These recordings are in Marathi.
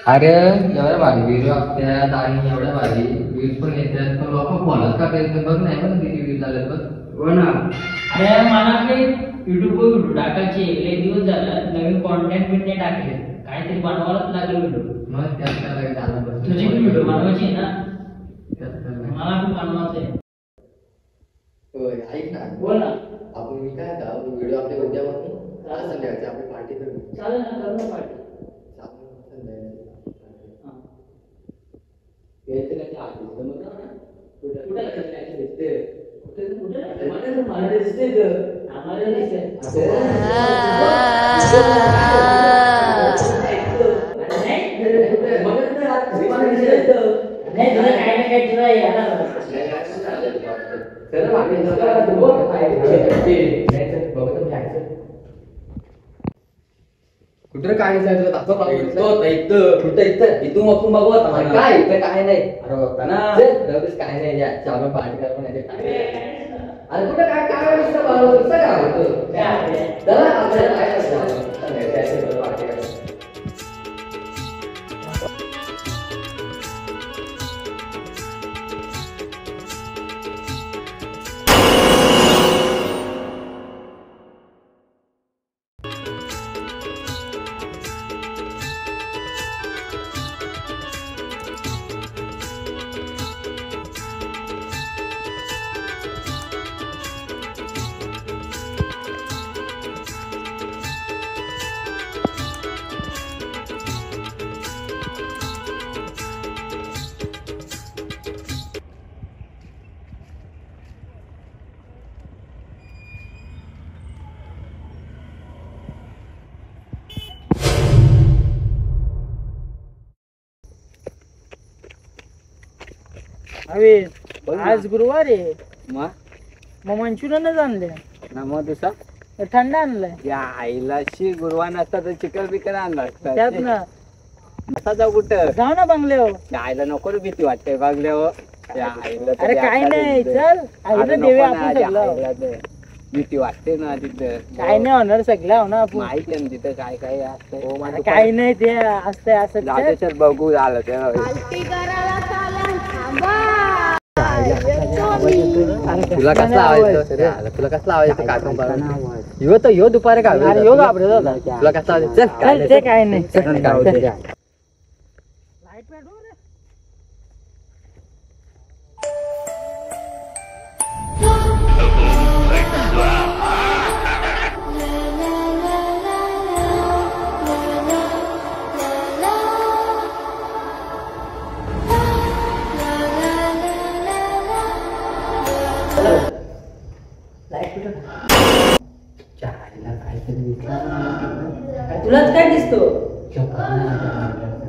अरे एवढ्या भारी व्हिडिओ असतात आणि एवढ्या भारी व्ह्यूज पण येतात पण लोक फॉलोच का करत बघ नाही पण किती व्ह्यूज आले बघ. हो ना. अरे मला काही युट्यूबवर व्हिडिओ टाकायचे एक दिवस झालं नवीन कॉन्टेंट बिंटेंट टाकले काहीतरी बनवायलाच लागलं व्हिडिओ. मग त्यात काय झालं तुझी व्हिडिओ बनवायची ना मला पण बनवायचं आहे. होय ऐक ना बोल ना. आपण मी काय आता व्हिडिओ आपल्या उद्या बनवू आज संध्याकाळची आपली पार्टी करू. चालेल ना करू ना पार्टी. यायचं काय ते आधी जमत ना कुठे कुठे दिसते कुठे कुठे मला दिसते आम्हाला दिसते. कुठे काय जायचं इथून आपण बघू आता काय इथं काय नाही अरे होता ना काय नाही या चालू पार्टी करू नाही अरे कुठं काय काय नुसतं बनवलं काय होतं चला आपल्याला काय करायचं पार्टी करायचं. अरे आज गुरुवार आहे मग मंचुरियनच आणले ना मग दुसरा थंड आणलाय या आईला गुरुवार नसता तर चिकन बिकन आणला असता. त्यात ना असा जाऊ कुठं जाऊ ना बंगल्यावर. त्या आईला नको रे भीती वाटते बघल्यावर त्या आईला तर अरे काय बेकार नाही दिसतंय. चल अरे आईला नको देऊया ना, आपण त्या सगळं. आईला तर भीती वाटते ना तिथं. काय नाही होणार सगळं हो ना आपण. माहिती आहे ना तिथं काय काय असतं. हो अरे काय नाही ते असतंय असं जाऊ दे चल बघू झालं ते तुला कसला आवाज तुला कसला आवाज येतो यो तर यो दुपारी का यो घाबरत होता. तुला कसला आवाज चल चल ते काय नाही तुलाच काय दिसतो.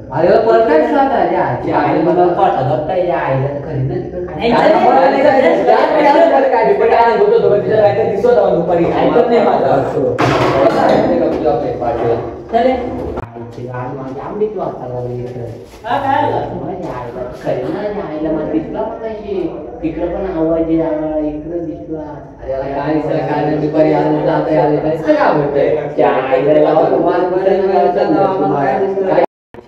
अरे परत काय दिसला आता आजी आई मला पाठा जात आहे या आईला तर खरी ना तिकडं पण आवाज इकडं दिसला. अरे काय दुपारी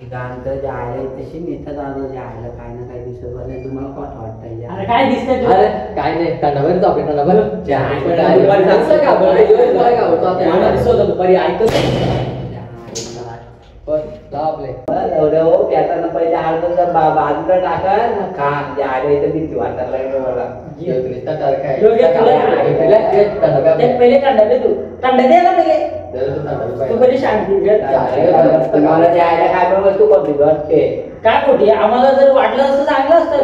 गाण तर जायला तशी नेतात आलो जायला काय ना काय दिसत नाही तुम्हाला कोण वाटतंय. अरे काय दिसतंय अरे काय नाही तंडावर जाऊ तंडावर दुपारी ऐकत पहिले बाजूला टाका खा जायला इथं भीती वाटायला लागली मला. पहिले थंड तू थंड दे ना पहिले तू पहिले शांती मला जायला काय बरोबर तू कधी वाटते काय खोटी आम्हाला जर वाटलं असतं चांगलं असतं.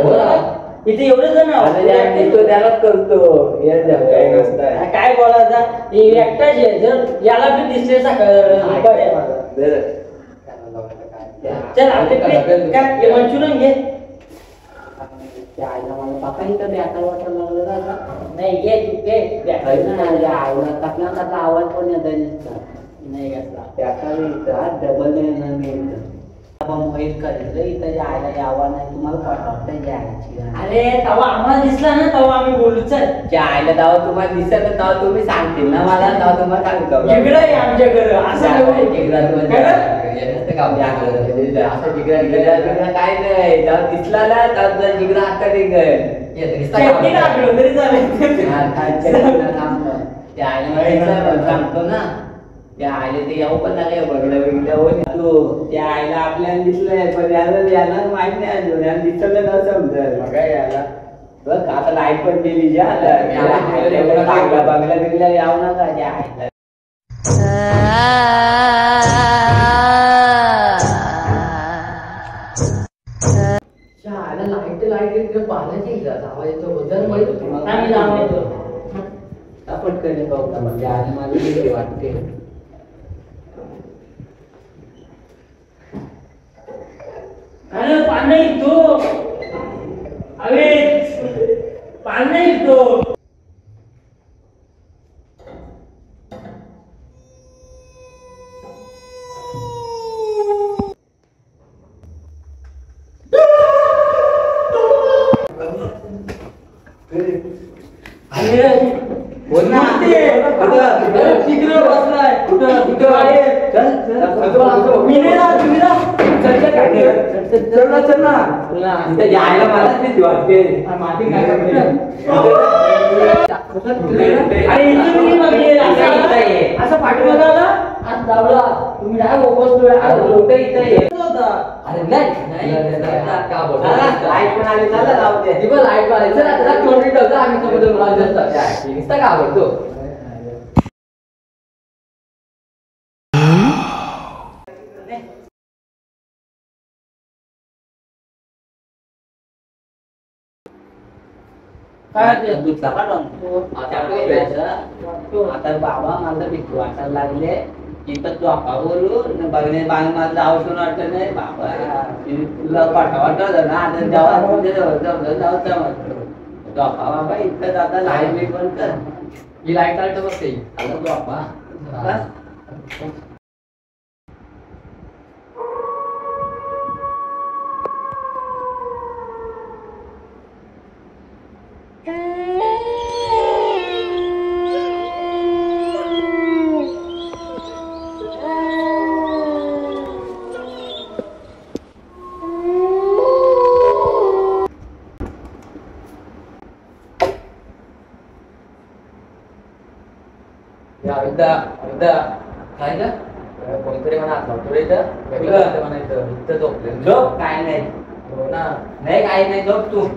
इथे एवढे जण तो त्यालाच करतो काय बोलायचं एकटाच आहे. जर याला बी दिसले चल आपले काय मंचुरियन घे. आईला मला पप्पा इथं बेकार वाटायला लागलं नाही घे तू घे आईला कसला आवाज पण येत नाही घातला त्याचा डबल मोहित करेल इथं जायला यावं नाही तुम्हाला पटवतं जायची अरे तेव्हा आम्हाला दिसला ना तेव्हा आम्ही बोलू चल जायला तेव्हा तुम्हाला दिसत तेव्हा तुम्ही सांगतील ना मला तेव्हा तुम्हाला सांगतो जिगडा आहे आमच्याकडं असं नाही. असं जिगरा काय नाही तेव्हा दिसला ना तेव्हा तुझा जिगरा आता निघेल शेवटी लागलो तरी चालेल. सांगतो ना त्या आले ते येऊ पण नका बघलं बिघडलं तू त्या आईला आपल्याला दिसलंय पण याला माहित नाही अजून याला दिसलं ना समजेल बघा याला बघ आता लाईट पण गेली ज्या बघल्या बिघल्या यावं नका त्या आईला लाईट पाण्याची आवाज येतो वजन माहित आम्ही जाऊ पटकन येतो म्हणजे आणि मला भीती वाटते अरे पाणी येतो अरे पाणी येतो बोल ना तिकडे बसलाय कुठं मी नाही राहत तुम्ही चल ना इथं यायला मलाच भीती वाटते माती काय असं पाठीमागे आला आज दावला तुम्ही काय कुठं इथं येत अरे नाही का बोल लाईट पण आली झालं जाऊ दे ती पण लाईट मारायचं ना त्याला कोणी ठेवतं आम्ही समुद्र मला जास्त नुसतं का आवडतो आता बाबा मला भीती वाटायला लागले इथं झोपावरून बघणे बांग माझं औषध वाटत नाही बाबा तुला पाठा वाटत ना आता जेव्हा तुझ्या जवळ जाऊ झोपा बाबा इथं जाता लाईट बी पण कर ही लाईट चालतं बघते आता झोपा काय का कोणतरी म्हणा म्हणायचं इथं झोपले झोप काय नाही हो ना नाही काय नाही झोप तू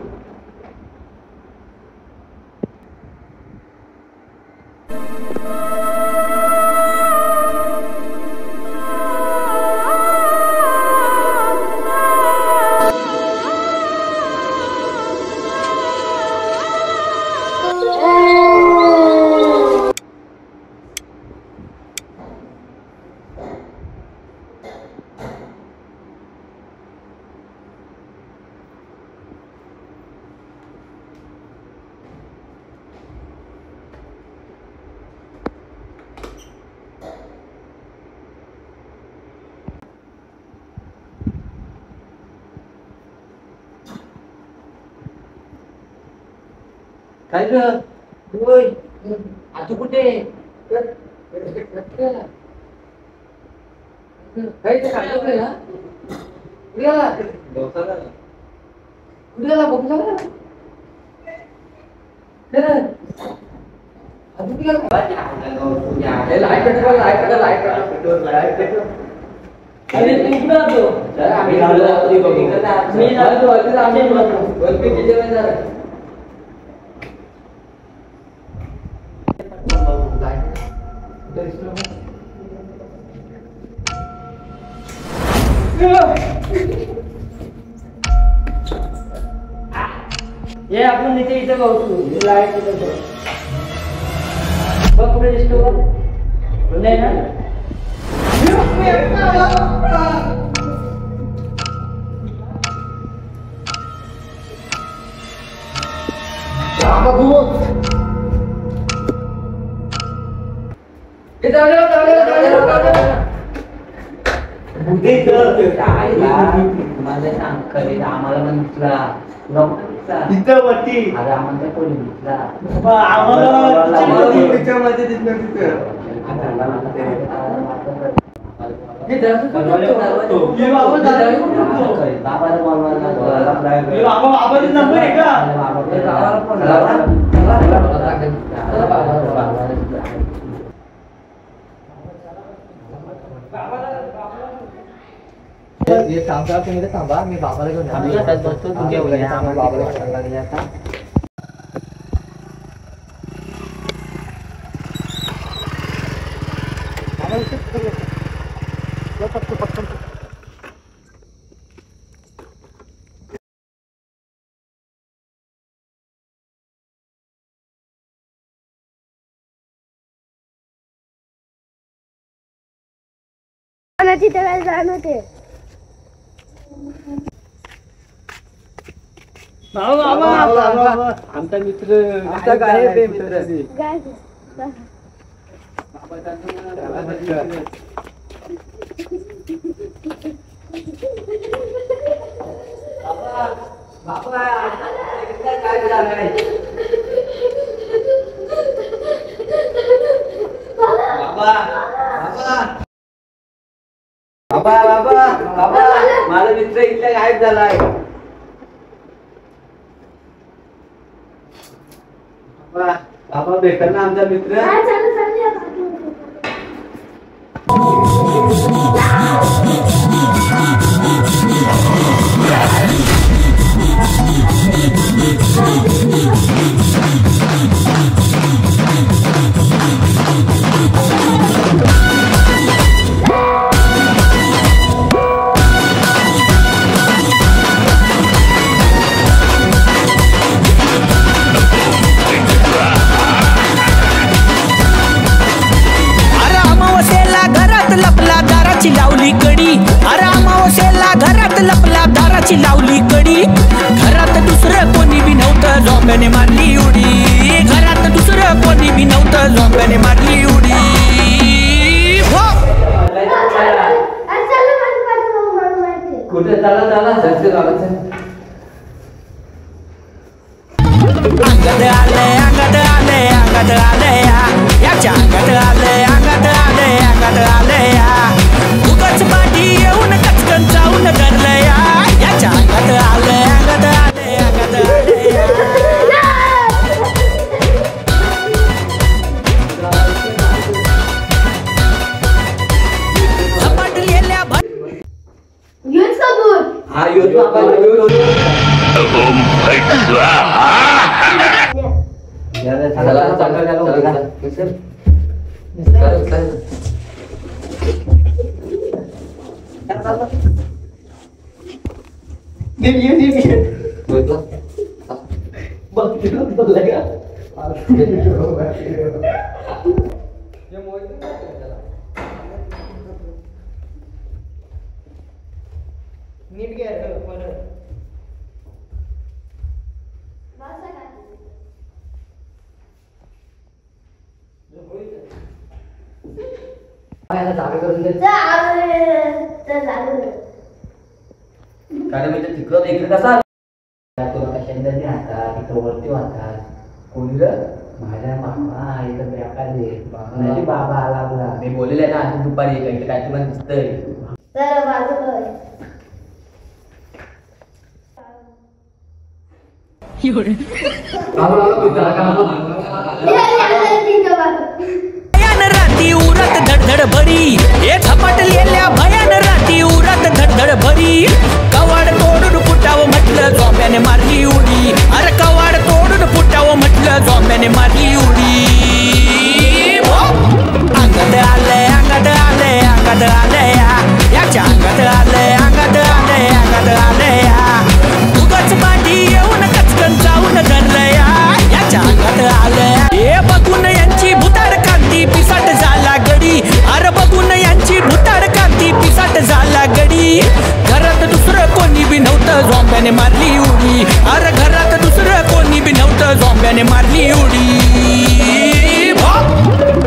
काय ग होय आता कुठे काही ते काढलं नाही ना कुठे गेला कुठे गेला बघू झाला लाईट पेट्रोल लाईट पेट्रोल अरे तू कुठं आलो सर आम्ही मी जातो आम्ही वरती किचन जरा ये आपण इथे इथे बघू लाईट बघ कुठे दिसतो का नाही ना मला सांग खरे आम्हाला पण दिसला इथं वरती अरे आम्हाला कोणी दिसला त्याच्यामध्ये दिसलं तिथं बाबाचा नंबर आहे का थांबा तुम्ही थांबा मी बाबाला घेऊन तिथे काय जाण होते आमचा मित्र आमचा काय मित्र काय बाबा बाबा बाबा माझा मित्र इथला गायब झालाय बाबा बाबा भेटल ना आमचा मित्र लावली कडी अरे अमावस्येला घरात लपला दाराची लावली कडी घरात दुसरं कोणी बी नव्हतं झोंब्याने मारली उडी घरात दुसरं कोणी बी नव्हतं झोंब्याने मारली उडी कुठे चला चला अंगात आले अंगात आले अंगात आले याच्या अंगात आले अंगात आले अंगात आले उगाच पाठी येऊन कचकन जाऊन धरलंय याच्या अंगात आले अंगात आले अंगात आले झपाटलेल्या हा योज बाबा नीट घ्या जागा करून दे कारण म्हणजे तिकडं इकडे कसा तुला कशाने राहतात तिकडं वरती वाहतात कोणी ग माझ्या मामा इथं बेकार नाही बाबा आला मी बोललेलं आहे ना आज दुपारी इकडे काय तुला दिसतंय भयान राती उरत धडधड भरी हे झपाटलेल्या भयान राती उरत धडधड भरी कवाड तोडून फुटावं म्हटलं झोंब्याने मारली उडी अरे कवाड तोडून फुटावं म्हटलं झोंब्याने मारली उडी अंगात आले अंगात आले अंगात आले याच्या अंगात आले अंगात आले अंगात आले उगाच पाठी येऊन कचकन जाऊन धरलंय याच्या अंगात आले हे बघून यांची भुताड कांती पिसाट झाला गडी अरे बघून यांची भुताड कांती पिसाट झाला गडी घरात दुसरं कोणी बी नव्हतं झोंब्याने मारली उडी अरे घरात दुसरं कोणी बी नव्हतं झोंब्याने मारली उडी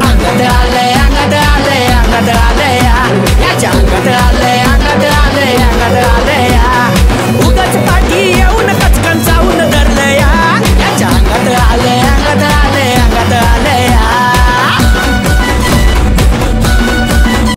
अंगात आले अंगात आले अंगात आले याच्या अंगात आले अंगात आले अंगात